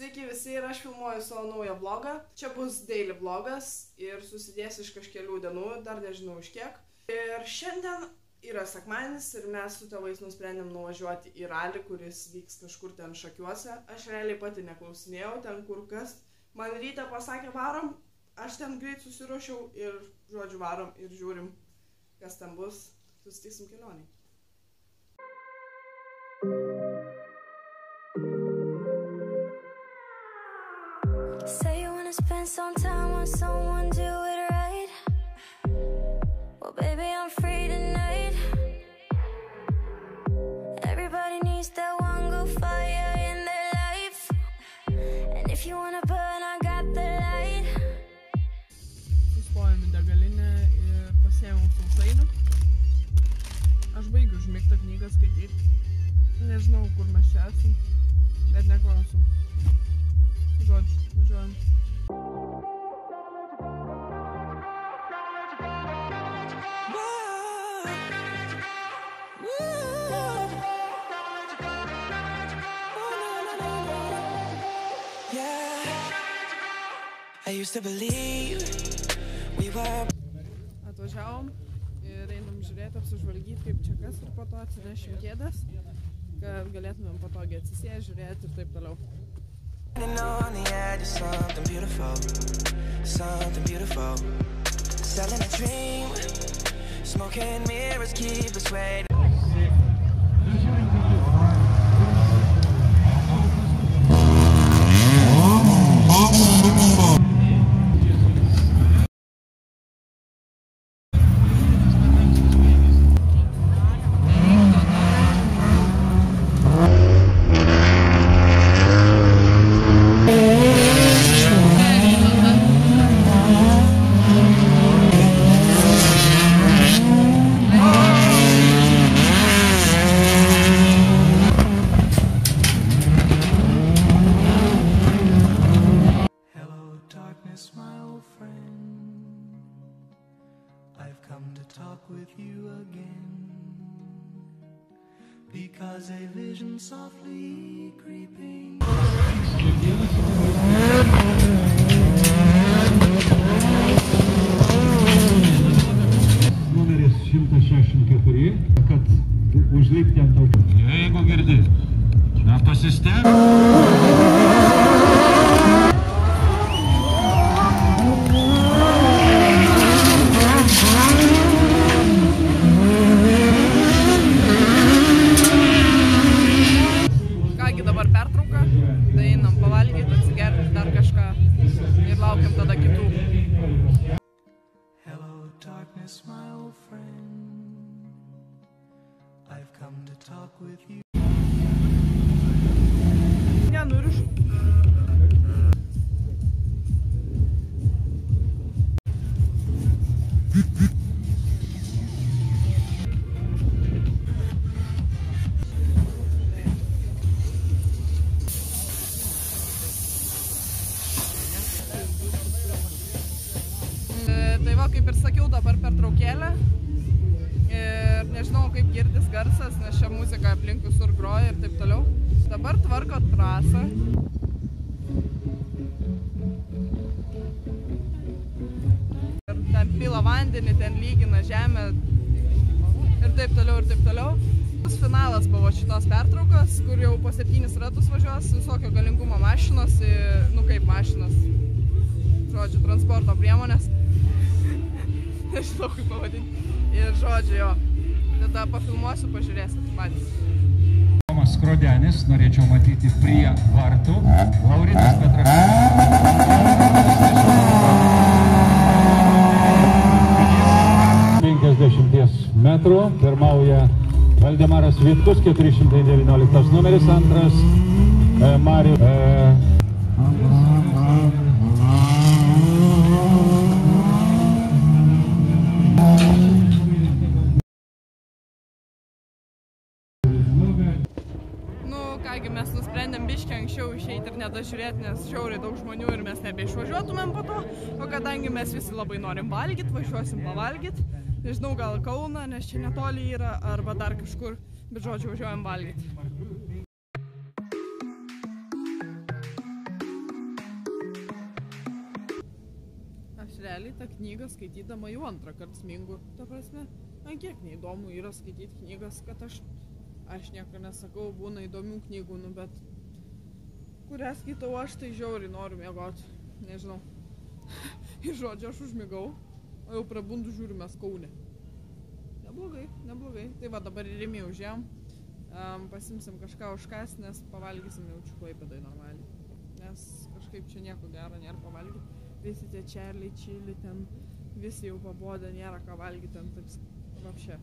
Sveiki visi ir aš filmuoju savo naują vlogą. Čia bus daily vlogas ir susidės iš kažkelių dienų, dar nežinau iš kiek. Ir šiandien yra sekmadienis ir mes su tėvais nusprendėm nuvažiuoti į ralį, kuris vyks kažkur ten Šakiuose. Aš realiai pati neklausinėjau ten kur kas. Man ryte pasakė varom, aš ten greit susiruošiau ir žodžiu varom ir žiūrim, kas ten bus. Susitiksim kelionėj. Say you wanna spend some time with someone, do it right. Well, baby, I'm free tonight. Everybody needs that one good fire in their life. And if you wanna burn, I got the light. Sustojom į degalinę ir pasiėmiau sausainių. Aš baigiu užmigtą knygą skaityti. Nežinau, kur mes čia esam, bet neklausiu. Žodžiu, važiuojam. Atvažiavom ir einam žiūrėti, apsižvalgyti, kaip čia kas ir po to atsinešim kėdes, kad galėtumėm patogiai atsisėsti, žiūrėti ir taip toliau. On the edge of something beautiful, selling a dream, smoking mirrors keep us waiting. With you again, because a vision softly creeping. Numeris 164, kad užlipti ant autobuso. Jeigu girdi, pasistengti. My old friend, I've come to talk with you. Nenurišu. Tai va, kaip ir sakiau, dabar pertraukėlė ir nežinau, kaip girdis garsas, nes čia muzika aplink visur groja ir taip toliau. Dabar tvarko trasą. Ir ten pila vandenį, ten lygina žemę ir taip toliau ir taip toliau. Finalas buvo šitos pertraukos, kur jau po 7 ratus važiuos visokio galingumo mašinos, nu kaip mašinos, žodžiu, transporto priemonės. Nežinau, kaip pavadinti. Ir žodžiu, jo. Tada pafilmuosiu, pažiūrėsit patys. Tomas Skrodenis, norėčiau matyti prie vartų. Laurinas Petrakas. 50 metrų. Pirmauja Valdemaras Vitkus, 419 numeris. Antras Marius. Kągi, mes nusprendėm biškį anksčiau išeiti ir nedažiūrėti, nes žiauriai daug žmonių ir mes nebeišvažiuotumėm po to. O kadangi mes visi labai norim valgyti, važiuosim pavalgyti. Nežinau, gal Kauną, nes čia netoli yra, arba dar kažkur, bet žodžiu, važiuojam valgyti. realiai tą knygą skaitydama jau antrą kartą smingu. Ta prasme, man kiek neįdomu yra skaityti knygas, kad aš nieko nesakau, būna įdomių knygų, nu, bet kurią skaitau aš, tai žiauriai noriu miegoti, nežinau. Ir žodžiu, aš užmigau, o jau prabundu žiūriu mes Kaune. Neblogai. Tai va, dabar ir Rimi užėjom, pasimsim kažką užkąsti, nes pavalgysim jaučiu Klaipėdoj normaliai. Nes kažkaip čia nieko gero nėra pavalgyti. Visi tie čerliai, čili, ten visi jau pabodę, nėra ką valgyti, ten taip vapšė.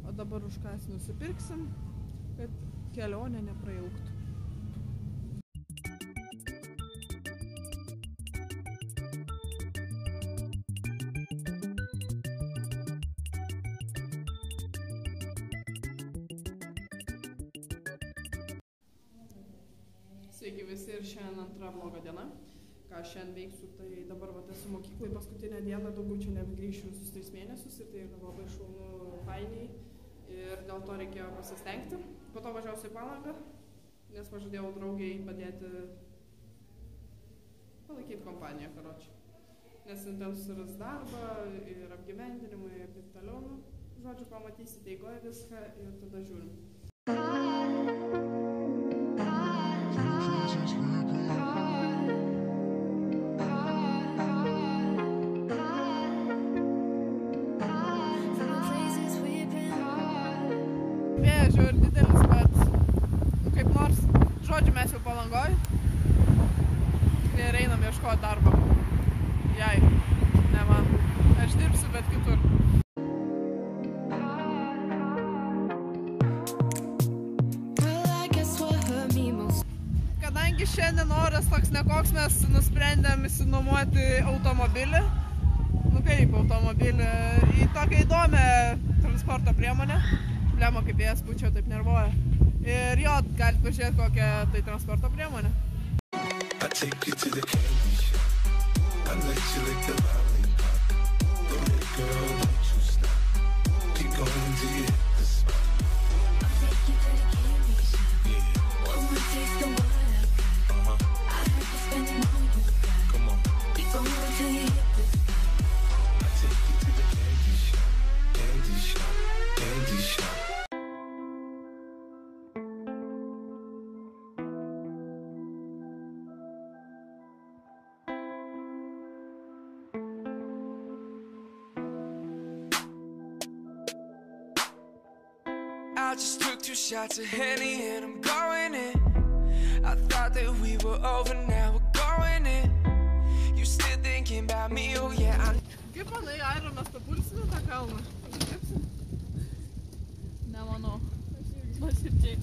O dabar užkąsti nusipirksim, kad kelionė neprailgtų. Sveiki visi ir šiandien antra vlogo diena. Ką aš šiandien veiksiu, tai dabar esu mokyklai paskutinę dieną, daugiau čia nebegrįšiu visus 3 mėnesius ir tai yra labai šaunu, fainiai ir dėl to reikėjo pasistengti. Po to važiausiu į Palangą, nes pažadėjau draugiai padėti palaikyti kompaniją, karočiui. Nes ten susiras darbą ir apgyvendinimą ir taip toliau. Žodžiu, pamatysite eigoje viską ir tada žiūrim. Vėjas žiūri didelis, bet kaip nors, žodžiu, mes jau Palangoj ir einam ieškoti darbo. Jai, ne man. Aš dirbsiu, bet kitur. Kadangi šiandien oras toks nekoks, mes nusprendėm įsinuomoti automobilį. Nu kaip automobilį, į tokią įdomią transporto priemonę. Blemo kaip jas būčiau taip nervuoja. Ir jo, galite pažiūrėti kokią tai transporto priemonę. I just took 2 shots of Henny and I'm going in. I thought that we were over, now we're going in. You still thinking about me, oh yeah, Kaip manai, Aira, mes papulsime tą kalną? Nemanau. Nuoširdžiai.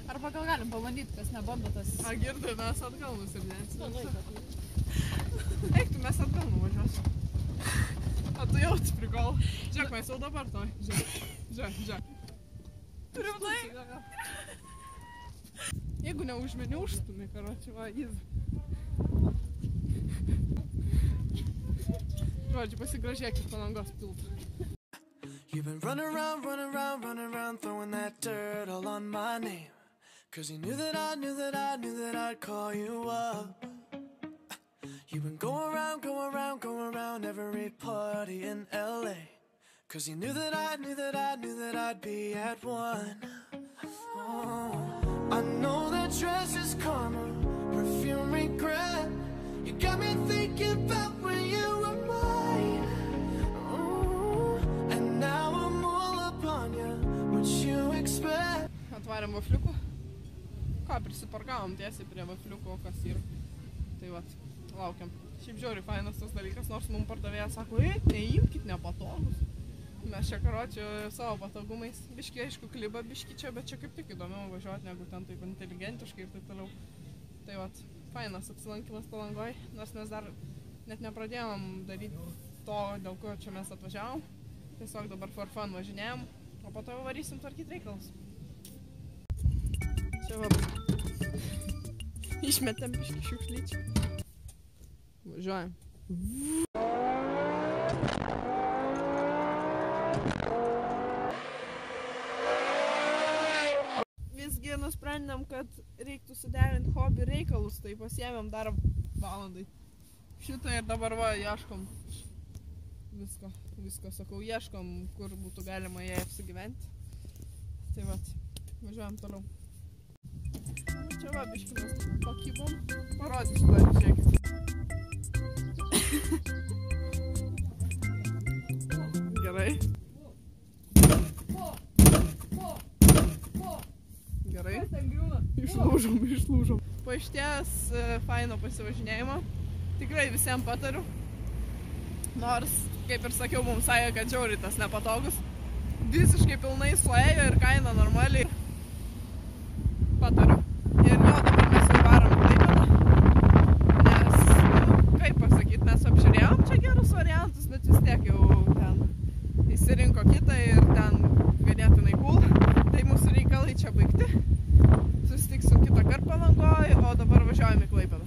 Arba gal galim pabandyti, kas nebando tas... A, girdi, mes atgal nusimnėsim. Eik, tu mes atgal nuvažiuosim. A, tu jau atsiprikol. Žiūrėk, mes jau dabar toj. Žiūrėk. Rimtai? Jeigu neužmeni, užstumi, karoči, va, jis. Žodžiu, pasigražėkit Palangos tiltą. You've been running around, throwing that dirt all on my name. Cause you knew that I'd call you up. You've been going around every party in LA. Cause you knew that I'd be at one. Oh, I know that dress is karma, perfume regret. You got me thinking about when you were mine. Oh, and now I'm all upon you, what you expect. Atvarėm vafliukų. Ką, prisiparkavom tiesiai prie vafliukų, kas yra. Tai vat, laukiam. Šiaip žiauriai fainas tas dalykas, nors mums pardavėjas sako, neimkit, nepatogus. Mes čia karočiu savo patogumais. Biški, aišku, kliba biški čia, bet čia kaip tik įdomiau važiuoti, negu ten taip inteligentiškai ir taip toliau. Tai vat, fainas apsilankimas Palangoj, nors mes dar net nepradėjom daryti to, dėl ko čia mes atvažiavom. Tiesiog dabar for fun važinėjom, o po to jau varysim tvarkyti reikalus. Čia va, išmetėm biški šiukšlyčių. Važiuojam. Visgi nusprendėm, kad reiktų suderinti hobį reikalus, tai pasiėmėm dar valandai šitą ir dabar va, ieškom visko, sakau, ieškom, kur būtų galima jai apsigyventi. Tai va, važiuojam toliau. Čia va, biškį mes pakybom. Parodysiu dar, žiūrėkit. Gerai. Gerai. Išlūžom. Po išties faino pasivažinėjimo. Tikrai visiems patariu. Nors, kaip ir sakiau, mums sakė, kad žiauriai tas nepatogus. Visiškai pilnai suėjo ir kaina normaliai. Patariu. Ir jo, dabar mes jau varom Klaipėdą. Nes, kaip pasakyt, mes apžiūrėjom čia gerus variantus, bet vis tiek jau ten įsirinko kitą ir ten ganėtinai cool. Tai mūsų reikalai čia baigti. Susitiksim kitą kartą Palangoj, o dabar važiuojam į Klaipėdą.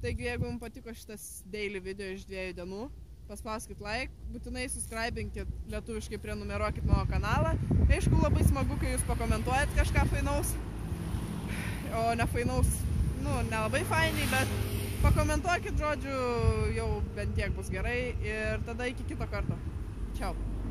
Taigi, jeigu jums patiko šitas daily video iš 2 dienų, paspauskit like, būtinai subscribinkit, lietuviškai prenumeruokit mano kanalą. Aišku, labai smagu, kai jūs pakomentuojat kažką fainaus, o ne fainaus, nelabai fainiai, bet pakomentuokit, žodžiu, jau bent tiek bus gerai ir tada iki kito karto. Čiau.